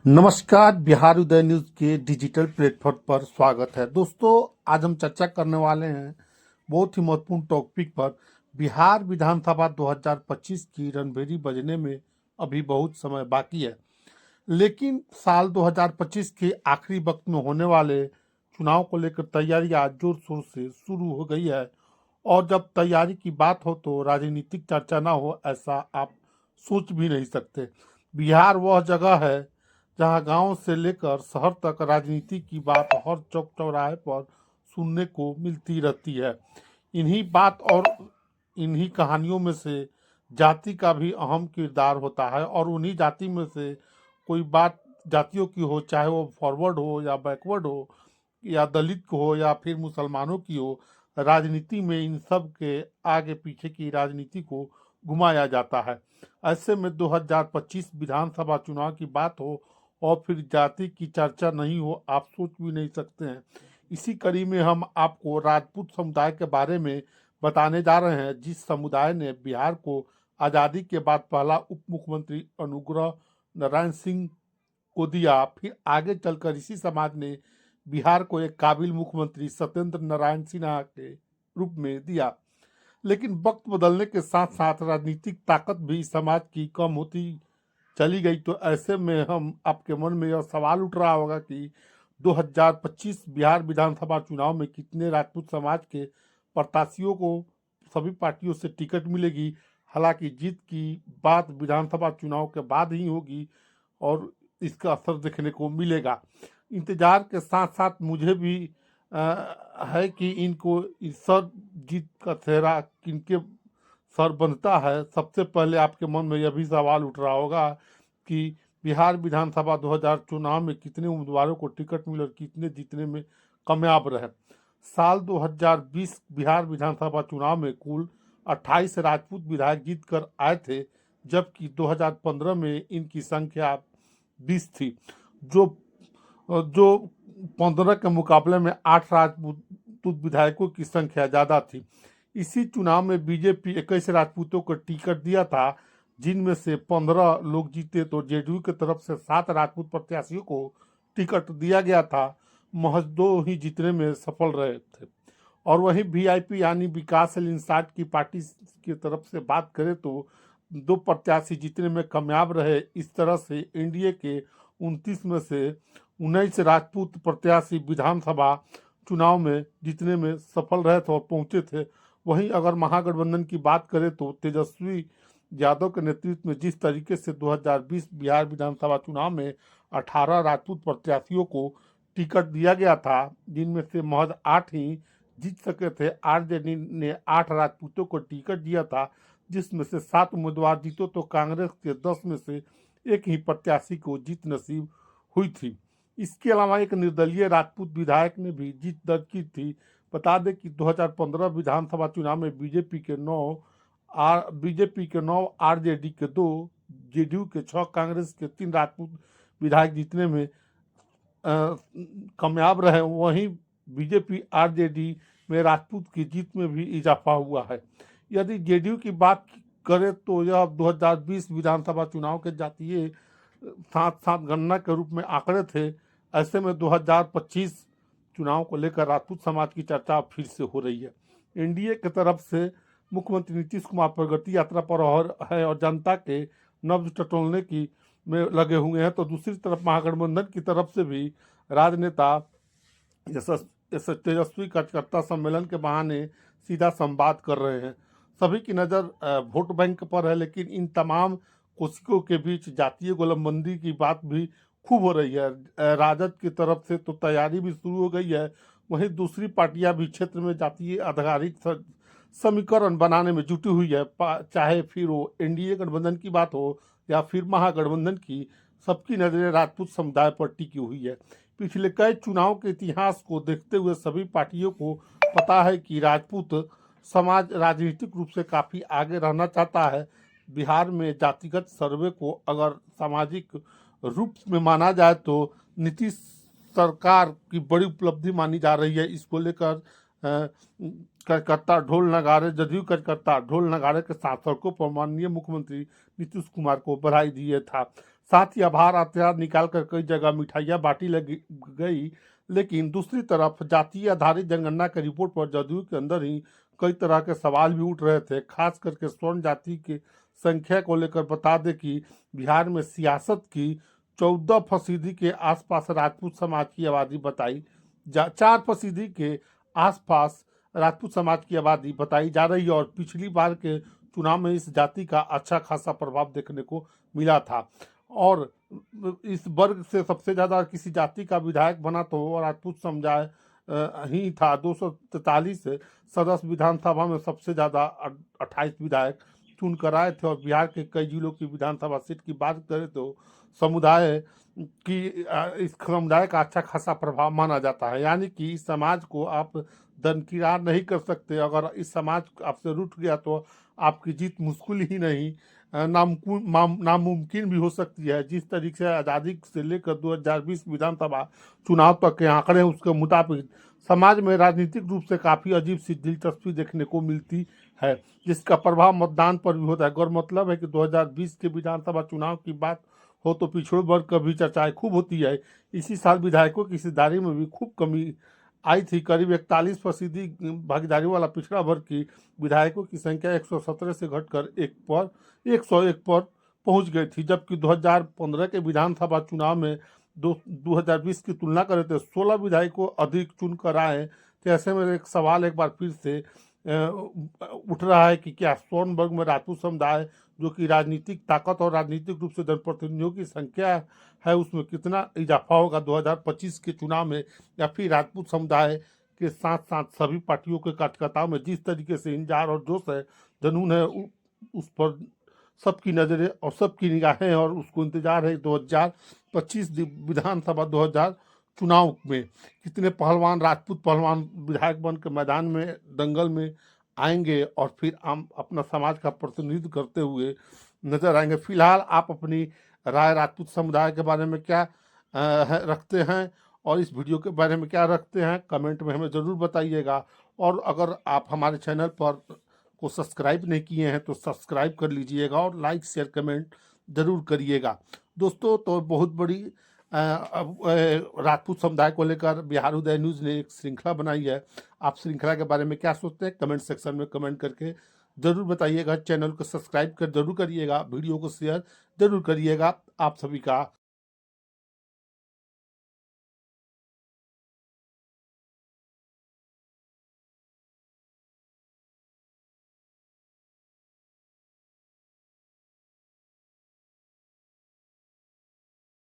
नमस्कार। बिहार उदय न्यूज के digital platform पर स्वागत है। दोस्तों, आज हम चर्चा करने वाले हैं बहुत ही महत्वपूर्ण टॉपिक पर। बिहार विधानसभा 2025 की रणभेरी बजने में अभी बहुत समय बाकी है, लेकिन साल 2025 के आखिरी वक्त में होने वाले चुनाव को लेकर तैयारियां जोर शोर से शुरू हो गई है। और जब तैयारी की बात हो तो राजनीतिक चर्चा ना हो, ऐसा आप सोच भी नहीं सकते। बिहार वह जगह है जहां गांव से लेकर शहर तक राजनीति की बात हर चौक चौराहे पर सुनने को मिलती रहती है। इन्हीं बात और इन्हीं कहानियों में से जाति का भी अहम किरदार होता है, और उन्हीं जाति में से कोई बात जातियों की हो, चाहे वो फॉरवर्ड हो या बैकवर्ड हो या दलित को हो या फिर मुसलमानों की हो, राजनीति में इन सब के आगे पीछे की राजनीति को घुमाया जाता है। ऐसे में 2025 विधानसभा चुनाव की बात हो और फिर जाति की चर्चा नहीं हो, आप सोच भी नहीं सकते हैं। इसी कड़ी में हम आपको राजपूत समुदाय के बारे में बताने जा रहे हैं, जिस समुदाय ने बिहार को आज़ादी के बाद पहला उप मुख्यमंत्री अनुग्रह नारायण सिंह को दिया। फिर आगे चलकर इसी समाज ने बिहार को एक काबिल मुख्यमंत्री सत्येंद्र नारायण सिन्हा के रूप में दिया। लेकिन वक्त बदलने के साथ साथ राजनीतिक ताकत भी समाज की कम होती चली गई। तो ऐसे में हम आपके मन में यह सवाल उठ रहा होगा कि 2025 बिहार विधानसभा चुनाव में कितने राजपूत समाज के प्रत्याशियों को सभी पार्टियों से टिकट मिलेगी। हालांकि जीत की बात विधानसभा चुनाव के बाद ही होगी और इसका असर देखने को मिलेगा। इंतजार के साथ साथ मुझे भी है कि इनको इस सर जीत का चेहरा किनके सर बनता है। सबसे पहले आपके मन में यह भी सवाल उठ रहा होगा कि बिहार विधानसभा 2000 चुनाव में कितने उम्मीदवारों को टिकट मिले और कितने जीतने में कामयाब रहे। साल 2020 बिहार विधानसभा चुनाव में कुल 28 राजपूत विधायक जीत कर आए थे, जबकि 2015 में इनकी संख्या 20 थी। जो जो 15 के मुकाबले में 8 राजपूत विधायकों की संख्या ज्यादा थी। इसी चुनाव में बीजेपी 21 राजपूतों को टिकट दिया था, जिनमें से 15 लोग जीते, तो जेडीयू की तरफ से 7 राजपूत प्रत्याशियों को टिकट दिया गया था। महज 2 ही जीतने में सफल रहे थे। और वहीं वीआईपी यानी विकासशील इंसान की पार्टी की तरफ से बात करें तो 2 प्रत्याशी जीतने में कामयाब रहे। इस तरह से एनडीए के 29 में से 19 राजपूत प्रत्याशी विधानसभा चुनाव में जीतने में सफल रहे थे और पहुंचे थे। वहीं अगर महागठबंधन की बात करें तो तेजस्वी यादव के नेतृत्व में जिस तरीके से 2020 बिहार विधानसभा चुनाव में 18 राजपूत प्रत्याशियों को टिकट दिया गया था, जिनमें से महज 8 ही जीत सके थे। आरजेडी ने 8 राजपूतों को टिकट दिया था, जिसमें से 7 उम्मीदवार जीतो, तो कांग्रेस के 10 में से एक ही प्रत्याशी को जीत नसीब हुई थी। इसके अलावा एक निर्दलीय राजपूत विधायक ने भी जीत दर्ज की थी। बता दें कि 2015 विधानसभा चुनाव में बीजेपी के 9, आरजेडी के 2, जेडीयू के 6, कांग्रेस के 3 राजपूत विधायक जीतने में कामयाब रहे। वहीं बीजेपी आरजेडी में राजपूत की जीत में भी इजाफा हुआ है। यदि जेडीयू की बात करें तो यह 2020 विधानसभा चुनाव के जातीय साथ साथ गणना के रूप में आंकड़े थे। ऐसे में 2025 चुनाव को लेकर राजपूत समाज की चर्चा फिर से हो रही है। एनडीए की तरफ से मुख्यमंत्री नीतीश कुमार प्रगति यात्रा पर है और जनता के नब्ज टटोलने की में लगे हुए हैं, तो दूसरी तरफ महागठबंधन की तरफ से भी राजनेता तेजस्वी कार्यकर्ता सम्मेलन के बहाने सीधा संवाद कर रहे हैं। सभी की नज़र वोट बैंक पर है, लेकिन इन तमाम कोशिशों के बीच जातीय गोलमबंदी की बात भी खूब हो रही है। राजद की तरफ से तो तैयारी भी शुरू हो गई है। वहीं दूसरी पार्टियां भी क्षेत्र में जातीय आधारित समीकरण बनाने में जुटी हुई है। चाहे फिर वो एनडीए गठबंधन की बात हो या फिर महागठबंधन की, सबकी नजरें राजपूत समुदाय पर टिकी हुई है। पिछले कई चुनाव के इतिहास को देखते हुए सभी पार्टियों को पता है कि राजपूत समाज राजनीतिक रूप से काफी आगे रहना चाहता है। बिहार में जातिगत सर्वे को अगर सामाजिक रूप में माना जाए तो नीतीश सरकार की बड़ी उपलब्धि मानी जा रही है। इसको लेकर कार्यकर्ता ढोल नगाड़े, जदयू कार्यकर्ता ढोल नगाड़े के साथ सड़कों पर माननीय मुख्यमंत्री नीतीश कुमार को बधाई दिए था। साथ ही आभार हथियार निकाल कर कई जगह मिठाइयाँ बांटी लगी गई। लेकिन दूसरी तरफ जातीय आधारित जनगणना की रिपोर्ट पर जदयू के अंदर ही कई तरह के सवाल भी उठ रहे थे, खास करके स्वर्ण जाति की संख्या को लेकर। बता दें कि बिहार में सियासत की 14% के आसपास राजपूत समाज की आबादी बताई 4% के आसपास राजपूत समाज की आबादी बताई जा रही है और पिछली बार के चुनाव में इस जाति का अच्छा खासा प्रभाव देखने को मिला था। और इस वर्ग से सबसे ज्यादा किसी जाति का विधायक बना तो राजपूत समुदाय ही था। 243 सदस्य विधानसभा में सबसे ज्यादा 28 विधायक चुन कर आए थे। और बिहार के कई जिलों की विधानसभा सीट की बात करें तो समुदाय इस समुदाय का अच्छा खासा प्रभाव माना जाता है। यानी कि इस समाज को आप दरकिनार नहीं कर सकते। अगर इस समाज आपसे रूठ गया तो आपकी जीत मुश्किल ही नहीं नामुमकिन भी हो सकती है। जिस तरीके से आज़ादी से लेकर 2020 विधानसभा चुनाव तक के आंकड़े हैं, उसके मुताबिक समाज में राजनीतिक रूप से काफ़ी अजीब सी दिलचस्पी देखने को मिलती है, जिसका प्रभाव मतदान पर भी होता है। गौर मतलब है कि 2020 के विधानसभा चुनाव की बात हो तो पिछड़े वर्ग की भी चर्चाएं खूब होती है। इसी साल विधायकों की हिस्सेदारी में भी खूब कमी आई थी। करीब 41% भागीदारी वाला पिछड़ा वर्ग की विधायकों की संख्या 117 से घटकर 101 पर पहुंच गई थी। जबकि 2015 के विधानसभा चुनाव में 2020 की तुलना करें तो 16 विधायकों अधिक चुनकर आए। तो ऐसे में एक सवाल एक बार फिर से उठ रहा है कि क्या स्वर्ण वर्ग में राजपूत समुदाय, जो कि राजनीतिक ताकत और राजनीतिक रूप से जनप्रतिनिधियों की संख्या है, उसमें कितना इजाफा होगा 2025 के चुनाव में, या फिर राजपूत समुदाय के साथ साथ सभी पार्टियों के कार्यकर्ताओं में जिस तरीके से इंतजार और जोश है, जुनून है, उस पर सबकी नजरें और सबकी निगाहें और उसको इंतजार है 2025 विधानसभा 2000 चुनाव में कितने पहलवान राजपूत पहलवान विधायक बन के मैदान में दंगल में आएंगे और फिर हम अपना समाज का प्रतिनिधित्व करते हुए नजर आएंगे। फिलहाल आप अपनी राय राजपूत समुदाय के बारे में क्या रखते हैं और इस वीडियो के बारे में क्या रखते हैं, कमेंट में हमें ज़रूर बताइएगा। और अगर आप हमारे चैनल पर को सब्सक्राइब नहीं किए हैं तो सब्सक्राइब कर लीजिएगा और लाइक शेयर कमेंट ज़रूर करिएगा। दोस्तों, तो बहुत बड़ी राजपूत समुदाय को लेकर बिहार उदय न्यूज़ ने एक श्रृंखला बनाई है। आप श्रृंखला के बारे में क्या सोचते हैं, कमेंट सेक्शन में कमेंट करके ज़रूर बताइएगा। चैनल को सब्सक्राइब कर जरूर करिएगा, वीडियो को शेयर जरूर करिएगा। आप सभी का